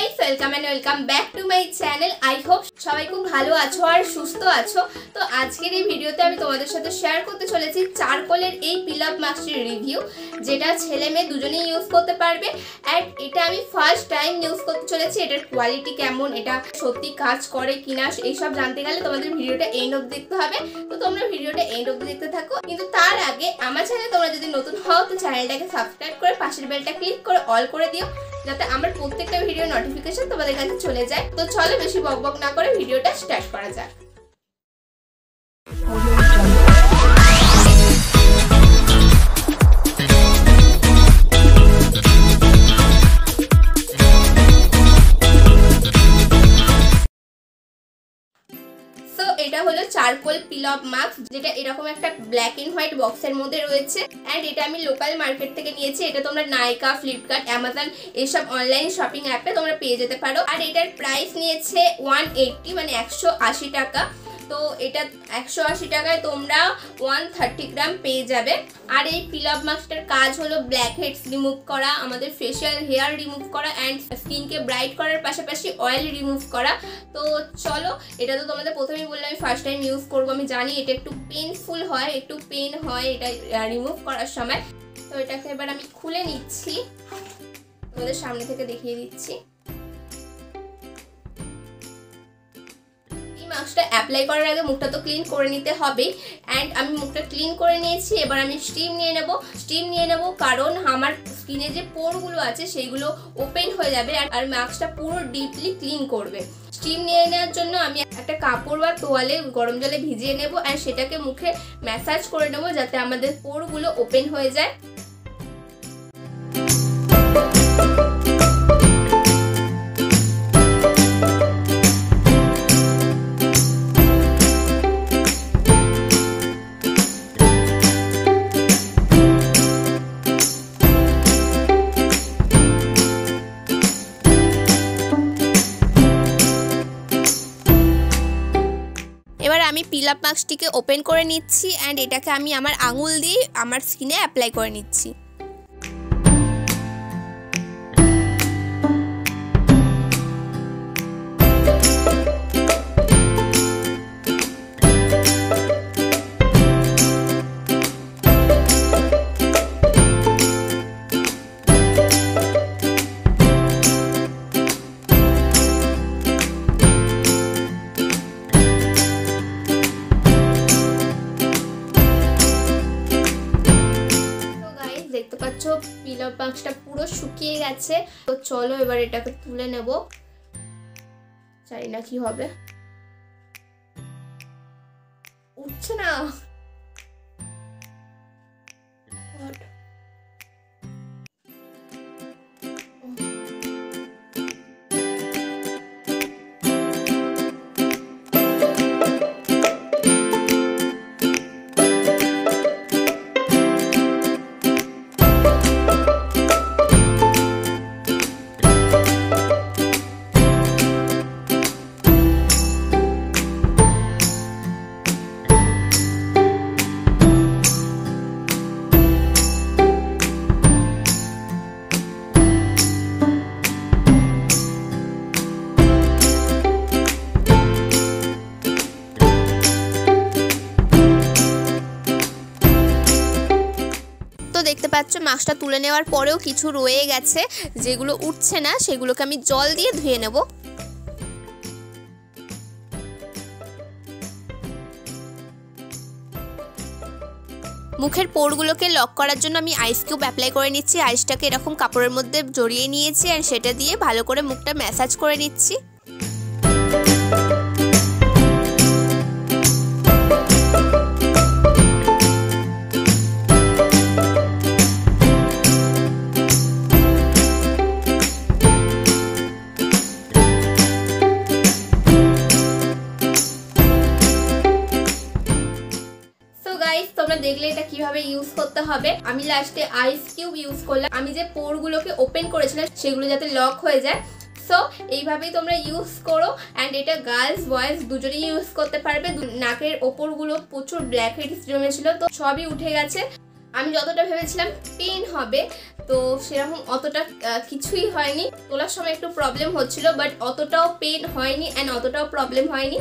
Guys, welcome and welcome back to my channel. I hope সবাই খুব ভালো আছো আর সুস্থ আছো। তো আজকের এই ভিডিওতে আমি তোমাদের সাথে শেয়ার করতে চলেছি চারকোলের এই পিল আপ মাস্কের রিভিউ, যেটা ছেলে মেয়ে দুজনেই ইউজ করতে পারবে। অ্যান্ড এটা আমি ফার্স্ট টাইম ইউজ করতে চলেছি। এটার কোয়ালিটি কেমন, এটা সত্যি কাজ করে কিনা, এইসব জানতে গেলে তোমাদের ভিডিওটা এন্ড অবধি দেখতে হবে। তো তোমরা ভিডিওটা এন্ড অবধি দেখতে থাকো। কিন্তু তার আগে আমার চ্যানেলে তোমরা যদি নতুন হও তো চ্যানেলটাকে সাবস্ক্রাইব করে পাশের বেলটা ক্লিক করে অল করে দিও, যাতে আমার প্রত্যেকটা ভিডিও নোটিফিকেশন তোমাদের কাছে চলে যায়। তো চলো বেশি বকবক না করে ভিডিওটা স্টার্ট করা যাক। এটা হলো চারকোল পিল আপ মাস্ক, যেটা এরকম একটা ব্ল্যাক এন্ড হোয়াইট বক্সের মধ্যে রয়েছে। এন্ড এটা আমি লোকাল মার্কেট থেকে নিয়েছি। এটা তোমরা নাইকা, ফ্লিপকার্ট, অ্যামাজন এইসব অনলাইন শপিং অ্যাপে তোমরা পেয়ে যেতে পারো। আর এটার প্রাইস নিয়েছে 180 মানে 180 টাকা। তো এটা 180 টাকায় তোমরা 130 গ্রাম পেয়ে যাবে। আর এই পিল আপ মাস্কটার কাজ হলো ব্ল্যাক হেডস রিমুভ করা, আমাদের ফেশিয়াল হেয়ার রিমুভ করা অ্যান্ড স্কিনকে ব্রাইট করার পাশাপাশি অয়েল রিমুভ করা। তো চলো, এটা তো তোমাদের প্রথমেই বললাম আমি ফার্স্ট টাইম ইউজ করবো। আমি জানি এটা একটু পেনফুল হয়, একটু পেন হয় এটা রিমুভ করার সময়। তো এটাকে এবার আমি খুলে নিচ্ছি, তোমাদের সামনে থেকে দেখিয়ে দিচ্ছি। মাস্কটা অ্যাপ্লাই করার আগে মুখটা তো ক্লিন করে নিতে হবে। অ্যান্ড আমি মুখটা ক্লিন করে নিয়েছি। এবার আমি স্টিম নিয়ে নেব কারণ আমার স্কিনে যে পোরগুলো আছে সেইগুলো ওপেন হয়ে যাবে আর মাস্কটা পুরো ডিপলি ক্লিন করবে। স্টিম নিয়ে নেওয়ার জন্য আমি একটা কাপড় বা তোয়ালে গরম জলে ভিজিয়ে নেব আর সেটাকে মুখে ম্যাসাজ করে নেব, যাতে আমাদের পোরগুলো ওপেন হয়ে যায়। এবার আমি পিল আপ মাস্কটিকে ওপেন করে নিচ্ছি অ্যান্ড এটাকে আমি আমার আঙুল দিয়ে আমার স্কিনে অ্যাপ্লাই করে নিচ্ছি। দেখতে পাচ্ছ পিল আপ মাস্কটা পুরো শুকিয়ে গেছে। তো চলো এবার এটাকে তুলে নেব। জানি না কি হবে, উঠছে না। দেখতে পাচ্ছ মাস্কটা তুলে নেওয়ার পরেও কিছু রয়ে গেছে, যেগুলো উঠছে না, সেগুলোকে আমি জল দিয়ে ধুয়ে নেব। মুখের পোরগুলোকে লক করার জন্য আমি আইস কিউব অ্যাপ্লাই করে নিচ্ছি। আইসটাকে এরকম কাপড়ের মধ্যে জড়িয়ে নিয়েছি আর সেটা দিয়ে ভালো করে মুখটা ম্যাসাজ করে নিচ্ছি। তোমরা দেখলে এটা কিভাবে ইউজ করতে হবে। আমি লাস্টে আইস কিউব ইউজ করলাম, আমি যে পোরগুলোকে ওপেন করেছিলাম সেগুলো যাতে লক হয়ে যায়। সো এইভাবেই তোমরা ইউজ করো। অ্যান্ড এটা গার্লস বয়েজ দুজনেই ইউজ করতে পারবে। নাকের ওপরগুলো প্রচুর ব্ল্যাক হেডস জমেছিল, তো সবই উঠে গেছে। আমি যতটা ভেবেছিলাম পেন হবে, তো সেরকম অতটা কিছুই হয়নি। তোলার সময় একটু প্রবলেম হচ্ছিল, বাট অতটাও পেন হয়নি অ্যান্ড অতটাও প্রবলেম হয়নি।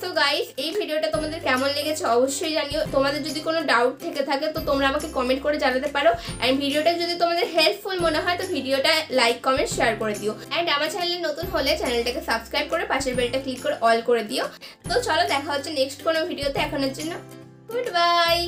সো গাইস, এই ভিডিওটা তোমাদের কেমন লেগেছে অবশ্যই জানিও। তোমাদের যদি কোনো ডাউট থেকে থাকে তো তোমরা আমাকে কমেন্ট করে জানাতে পারো। অ্যান্ড ভিডিওটা যদি তোমাদের হেল্পফুল মনে হয় তো ভিডিওটা লাইক কমেন্ট শেয়ার করে দিও। অ্যান্ড আমার চ্যানেলে নতুন হলে চ্যানেলটাকে সাবস্ক্রাইব করে পাশের বেলটা ক্লিক করে অল করে দিও। তো চলো দেখা হচ্ছে নেক্সট কোনো ভিডিওতে। এখনের জন্য গুড বাই।